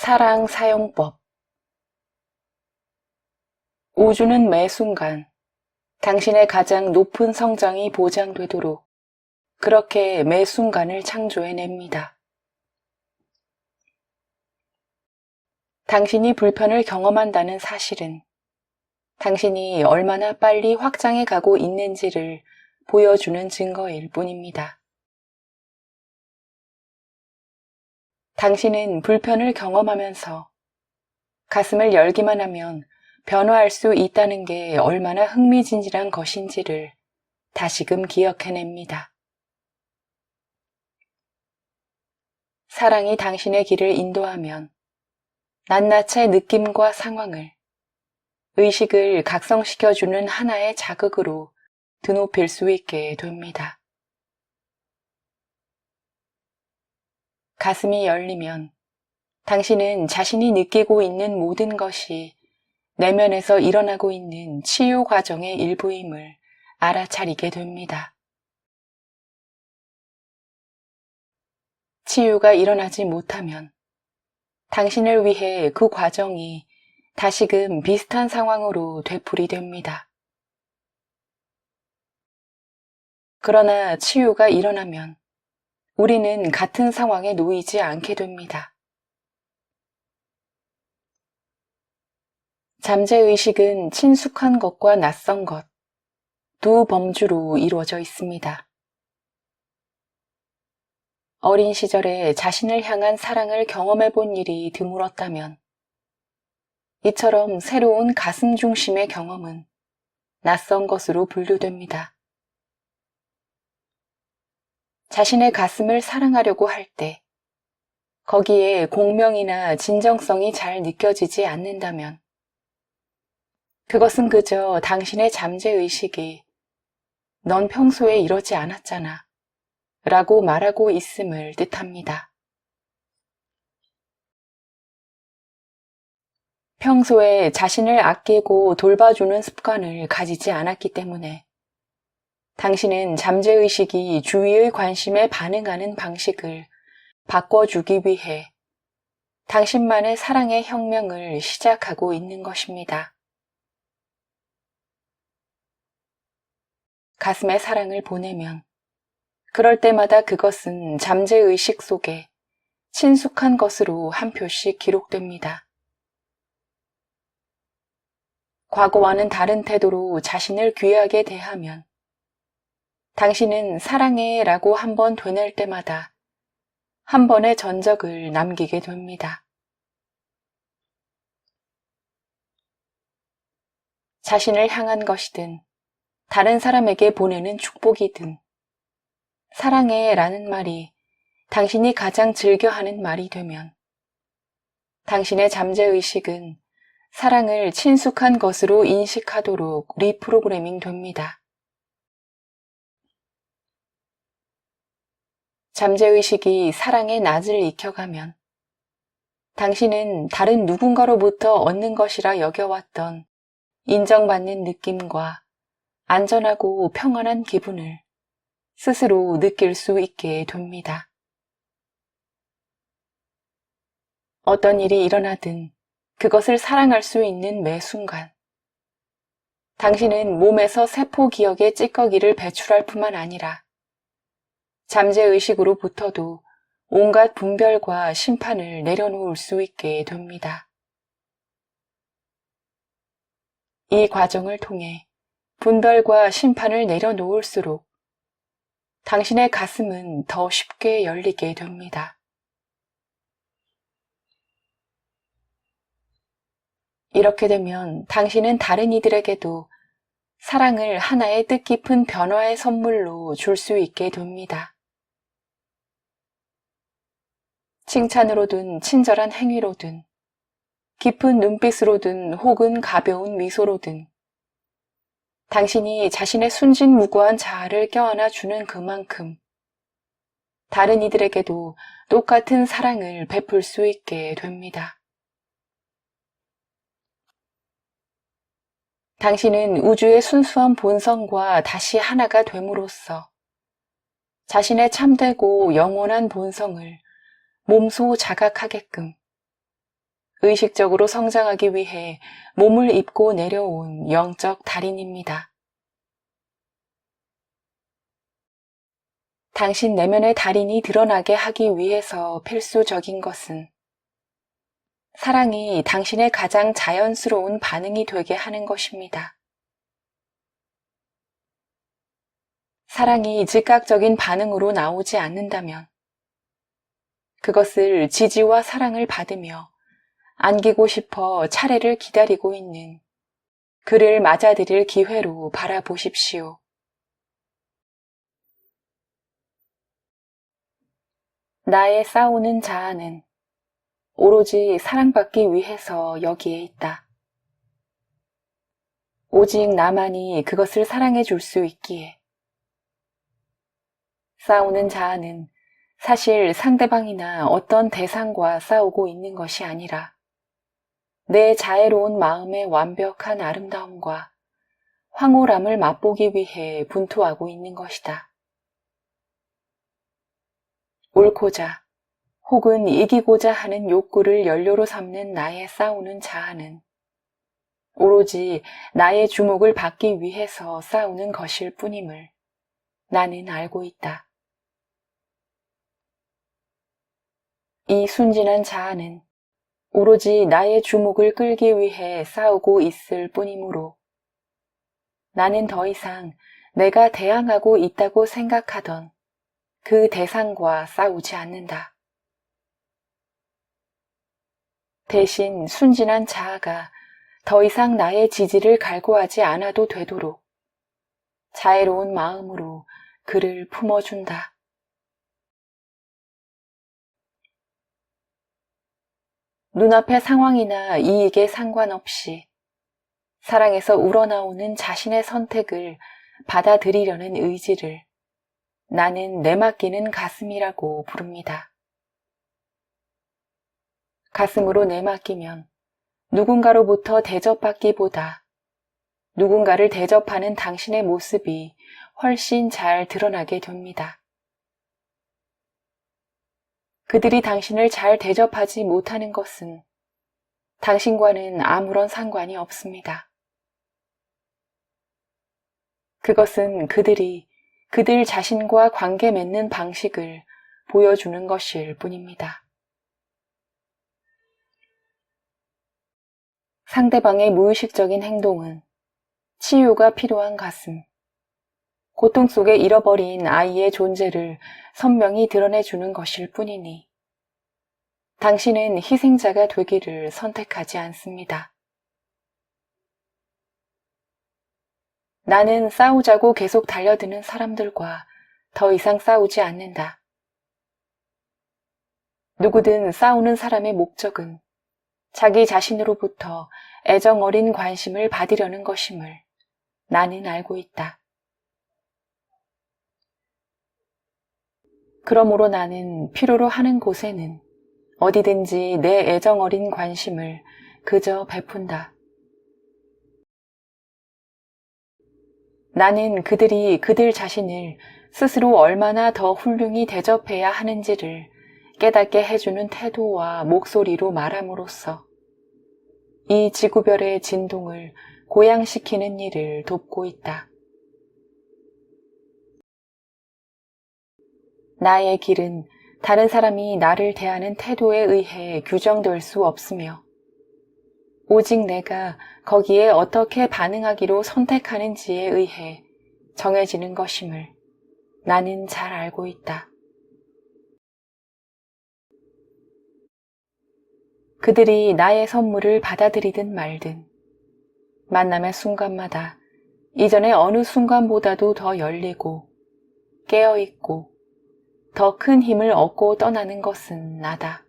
사랑 사용법. 우주는 매 순간 당신의 가장 높은 성장이 보장되도록 그렇게 매 순간을 창조해냅니다. 당신이 불편을 경험한다는 사실은 당신이 얼마나 빨리 확장해 가고 있는지를 보여주는 증거일 뿐입니다. 당신은 불편을 경험하면서 가슴을 열기만 하면 변화할 수 있다는 게 얼마나 흥미진진한 것인지를 다시금 기억해냅니다. 사랑이 당신의 길을 인도하면 낱낱의 느낌과 상황을, 의식을 각성시켜주는 하나의 자극으로 드높일 수 있게 됩니다. 가슴이 열리면 당신은 자신이 느끼고 있는 모든 것이 내면에서 일어나고 있는 치유 과정의 일부임을 알아차리게 됩니다. 치유가 일어나지 못하면 당신을 위해 그 과정이 다시금 비슷한 상황으로 되풀이됩니다. 그러나 치유가 일어나면 우리는 같은 상황에 놓이지 않게 됩니다. 잠재의식은 친숙한 것과 낯선 것, 두 범주로 이루어져 있습니다. 어린 시절에 자신을 향한 사랑을 경험해 본 일이 드물었다면 이처럼 새로운 가슴 중심의 경험은 낯선 것으로 분류됩니다. 자신의 가슴을 사랑하려고 할 때 거기에 공명이나 진정성이 잘 느껴지지 않는다면 그것은 그저 당신의 잠재의식이 넌 평소에 이러지 않았잖아 라고 말하고 있음을 뜻합니다. 평소에 자신을 아끼고 돌봐주는 습관을 가지지 않았기 때문에 당신은 잠재의식이 주위의 관심에 반응하는 방식을 바꿔주기 위해 당신만의 사랑의 혁명을 시작하고 있는 것입니다. 가슴에 사랑을 보내면 그럴 때마다 그것은 잠재의식 속에 친숙한 것으로 한 표씩 기록됩니다. 과거와는 다른 태도로 자신을 귀하게 대하면 당신은 사랑해 라고 한 번 되뇌일 때마다 한 번의 전적을 남기게 됩니다. 자신을 향한 것이든 다른 사람에게 보내는 축복이든 사랑해 라는 말이 당신이 가장 즐겨하는 말이 되면 당신의 잠재의식은 사랑을 친숙한 것으로 인식하도록 리프로그래밍 됩니다. 잠재의식이 사랑의 낯을 익혀가면 당신은 다른 누군가로부터 얻는 것이라 여겨왔던 인정받는 느낌과 안전하고 평안한 기분을 스스로 느낄 수 있게 됩니다. 어떤 일이 일어나든 그것을 사랑할 수 있는 매 순간 당신은 몸에서 세포 기억의 찌꺼기를 배출할 뿐만 아니라 잠재의식으로부터도 온갖 분별과 심판을 내려놓을 수 있게 됩니다. 이 과정을 통해 분별과 심판을 내려놓을수록 당신의 가슴은 더 쉽게 열리게 됩니다. 이렇게 되면 당신은 다른 이들에게도 사랑을 하나의 뜻깊은 변화의 선물로 줄 수 있게 됩니다. 칭찬으로든 친절한 행위로든 깊은 눈빛으로든 혹은 가벼운 미소로든 당신이 자신의 순진무구한 자아를 껴안아 주는 그만큼 다른 이들에게도 똑같은 사랑을 베풀 수 있게 됩니다. 당신은 우주의 순수한 본성과 다시 하나가 됨으로써 자신의 참되고 영원한 본성을 몸소 자각하게끔 의식적으로 성장하기 위해 몸을 입고 내려온 영적 달인입니다. 당신 내면의 달인이 드러나게 하기 위해서 필수적인 것은 사랑이 당신의 가장 자연스러운 반응이 되게 하는 것입니다. 사랑이 즉각적인 반응으로 나오지 않는다면 그것을 지지와 사랑을 받으며 안기고 싶어 차례를 기다리고 있는 그를 맞아들일 기회로 바라보십시오. 나의 싸우는 자아는 오로지 사랑받기 위해서 여기에 있다. 오직 나만이 그것을 사랑해 줄 수 있기에. 싸우는 자아는 사실 상대방이나 어떤 대상과 싸우고 있는 것이 아니라 내 자애로운 마음의 완벽한 아름다움과 황홀함을 맛보기 위해 분투하고 있는 것이다. 옳고자 혹은 이기고자 하는 욕구를 연료로 삼는 나의 싸우는 자아는 오로지 나의 주목을 받기 위해서 싸우는 것일 뿐임을 나는 알고 있다. 이 순진한 자아는 오로지 나의 주목을 끌기 위해 싸우고 있을 뿐이므로 나는 더 이상 내가 대항하고 있다고 생각하던 그 대상과 싸우지 않는다. 대신 순진한 자아가 더 이상 나의 지지를 갈구하지 않아도 되도록 자애로운 마음으로 그를 품어준다. 눈앞의 상황이나 이익에 상관없이 사랑에서 우러나오는 자신의 선택을 받아들이려는 의지를 나는 내맡기는 가슴이라고 부릅니다. 가슴으로 내맡기면 누군가로부터 대접받기보다 누군가를 대접하는 당신의 모습이 훨씬 잘 드러나게 됩니다. 그들이 당신을 잘 대접하지 못하는 것은 당신과는 아무런 상관이 없습니다. 그것은 그들이 그들 자신과 관계 맺는 방식을 보여주는 것일 뿐입니다. 상대방의 무의식적인 행동은 치유가 필요한 가슴, 고통 속에 잃어버린 아이의 존재를 선명히 드러내주는 것일 뿐이니 당신은 희생자가 되기를 선택하지 않습니다. 나는 싸우자고 계속 달려드는 사람들과 더 이상 싸우지 않는다. 누구든 싸우는 사람의 목적은 자기 자신으로부터 애정 어린 관심을 받으려는 것임을 나는 알고 있다. 그러므로 나는 필요로 하는 곳에는 어디든지 내 애정 어린 관심을 그저 베푼다. 나는 그들이 그들 자신을 스스로 얼마나 더 훌륭히 대접해야 하는지를 깨닫게 해주는 태도와 목소리로 말함으로써 이 지구별의 진동을 고양시키는 일을 돕고 있다. 나의 길은 다른 사람이 나를 대하는 태도에 의해 규정될 수 없으며 오직 내가 거기에 어떻게 반응하기로 선택하는지에 의해 정해지는 것임을 나는 잘 알고 있다. 그들이 나의 선물을 받아들이든 말든 만남의 순간마다 이전의 어느 순간보다도 더 열리고 깨어있고 더 큰 힘을 얻고 떠나는 것은 나다.